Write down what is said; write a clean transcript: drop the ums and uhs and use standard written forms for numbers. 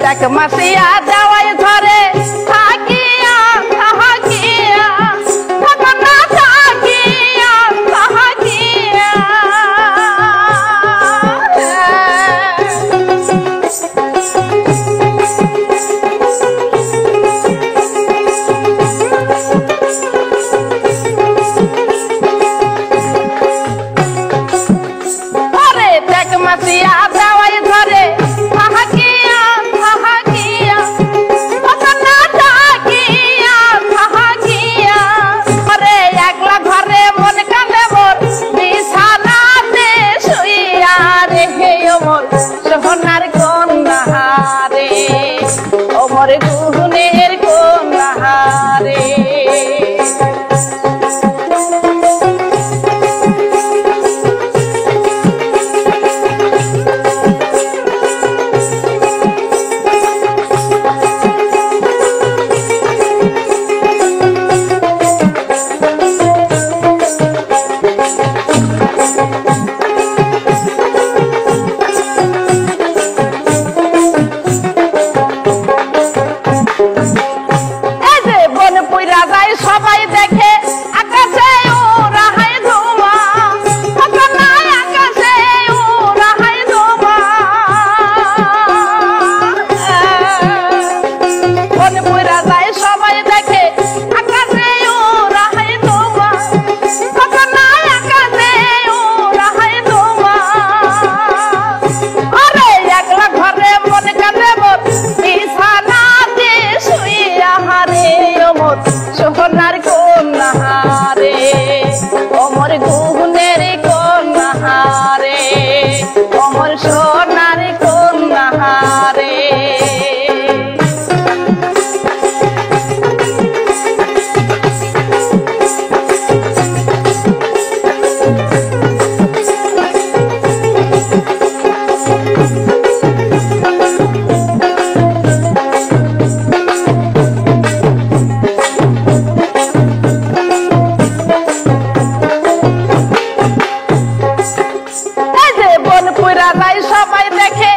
দেখ মাসিয়া যাওয়াই ধরে থাকিয়া থাকিয়া না থাকিয়া থাকিয়া দেখ মাসিয়া যাওয়াই ধরে থাকিয়া থাকিয়া না থাকিয়া থাকিয়া ঘরে একলা ঘরে মন কাঁদে মোর বিছানাতে শুইয়া রে হে ওমর সোনার কন্যা রে ওমর গুহনের কন্যা রে সবাই দেখে আকাশে উড়াই ধোঁয়া আকাশে উড়াই ধোঁয়া বন পুরা যায় সবাই দেখে আকাশে উড়াই ধোঁয়া আকাশে উড়াই ধোঁয়া আরে একলা ঘরে মন কাঁদে মোর বিছানাতে শুইয়া হারে ওমর সোনার কন্যা রে ওমর গুহনের কন্যা রে ওমর সোনার কন্যা রে সবাই দেখে